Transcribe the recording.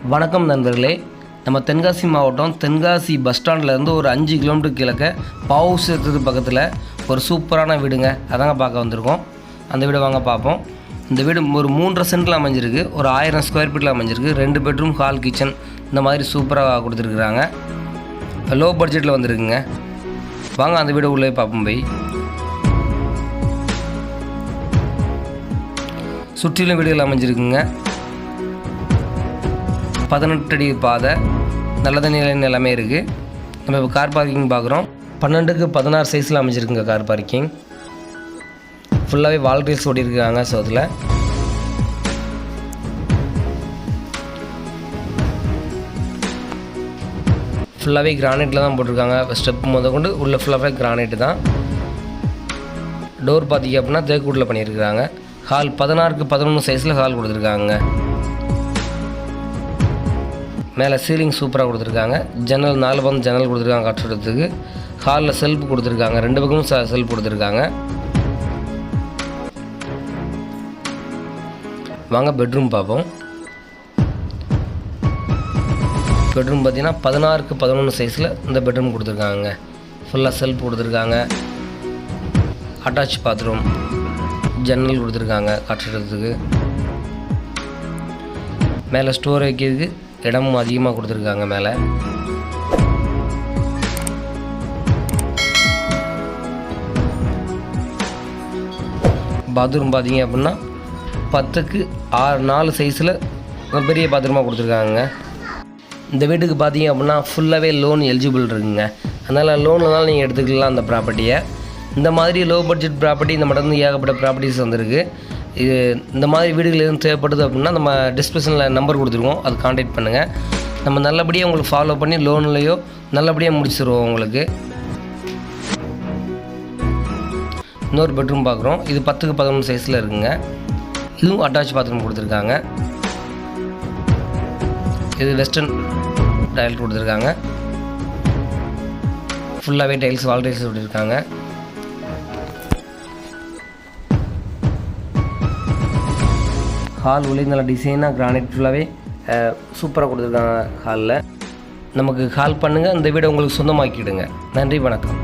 வணக்கம் நண்பர்களே, நம்ம தென்காசி மாவட்டம் தென்காசி பஸ் ஸ்டாண்ட்லேருந்து ஒரு 5 கிலோமீட்டர் கிழக்க பாவுசத்துக்கு பக்கத்தில் ஒரு சூப்பரான வீடுங்க. அதாங்க பார்க்க வந்திருக்கோம். அந்த வீடை வாங்க பார்ப்போம். இந்த வீடு ஒரு 3.5 சென்ட்டில் அமைஞ்சிருக்கு. ஒரு 1000 ஸ்கொயர் ஃபீட்டில் அமைஞ்சிருக்கு. 2 பெட்ரூம், ஹால், கிச்சன் இந்த மாதிரி சூப்பராக கொடுத்துருக்குறாங்க. லோ பட்ஜெட்டில் வந்துருக்குங்க. வாங்க அந்த வீடு உள்ளே பார்ப்போம். போய் சுற்றிலும் வீடுகள் அமைஞ்சிருக்குங்க. 18 அடி பாதை, நல்ல தண்ணி எல்லாமே இருக்குது. நம்ம இப்போ கார் பார்க்கிங் பார்க்குறோம். 12க்கு 16 சைஸில் அமைச்சிருக்குங்க கார் பார்க்கிங். ஃபுல்லாகவே வால் டைல்ஸ் ஓட்டியிருக்காங்க. ஸோ அதில் ஃபுல்லாகவே கிரானைட்டில் தான் போட்டிருக்காங்க. ஸ்டெப் கொண்டு உள்ள ஃபுல்லாகவே கிரானைட்டு தான். டோர் பார்த்திங்க அப்படின்னா தேக்கூட்டில் பண்ணியிருக்கிறாங்க. ஹால் 16க்கு 11 சைஸில் ஹால் கொடுத்துருக்காங்க. மேலே சீலிங் சூப்பராக கொடுத்துருக்காங்க. ஜன்னல் 4 பக்கம் ஜன்னல் கொடுத்துருக்காங்க காற்றுறதுக்கு. ஹாலில் செல்ஃப் கொடுத்துருக்காங்க. 2 பக்கமும் செல்ஃப் கொடுத்துருக்காங்க. வாங்க பெட்ரூம் பார்ப்போம். பெட்ரூம் பார்த்தீங்கன்னா 16க்கு 11 சைஸில் இந்த பெட்ரூம் கொடுத்துருக்காங்க. ஃபுல்லாக செல்ஃப் கொடுத்துருக்காங்க. அட்டாச் பாத்ரூம், ஜன்னல் கொடுத்துருக்காங்க காற்றுறதுக்கு. மேலே ஸ்டோர் வைக்கிறதுக்கு இடமும் அதிகமாக கொடுத்துருக்காங்க. மேலே பாத்ரூம் பார்த்தீங்க அப்படின்னா 10க்கு 4 சைஸில் பெரிய பாத்ரூமாக கொடுத்துருக்காங்க. இந்த வீட்டுக்கு பார்த்தீங்க அப்படின்னா ஃபுல்லாகவே லோன் எலிஜிபிள் இருக்குங்க. அதனால் லோன்லாம் நீங்கள் எடுத்துக்கலாம் அந்த ப்ராப்பர்ட்டியை. இந்த மாதிரி லோ பட்ஜெட் ப்ராப்பர்ட்டி இந்த மட்டும் ஏகப்பட்ட ப்ராப்பர்ட்டிஸ் வந்திருக்கு. இது இந்த மாதிரி வீடுகள் எதுவும் தேவைப்படுது அப்படின்னா நம்ம டிஸ்கிரிப்ஷனில் நம்பர் கொடுத்துருக்கோம். அது கான்டாக்ட் பண்ணுங்கள். நம்ம நல்லபடியாக உங்களுக்கு ஃபாலோ பண்ணி லோன்லேயோ நல்லபடியாக முடிச்சிடுவோம் உங்களுக்கு. இன்னொரு பெட்ரூம் பார்க்குறோம். இது 10க்கு 11 சைஸில் இருக்குங்க. இதுவும் அட்டாச் பாத்ரூம் கொடுத்துருக்காங்க. இது வெஸ்டர்ன் டைல் கொடுத்துருக்காங்க. ஃபுல்லாகவே டைல்ஸ், வால் டைல்ஸ் கொடுத்துருக்காங்க. ஹால் உள்ளே நல்ல டிசைனாக கிரானைட் ஃபுல்லாகவே சூப்பராக கொடுத்துருக்காங்க. ஹாலில் நமக்கு கால் பண்ணுங்கள். இந்த வீடை உங்களுக்கு சொந்தமாக்கிடுங்க. நன்றி, வணக்கம்.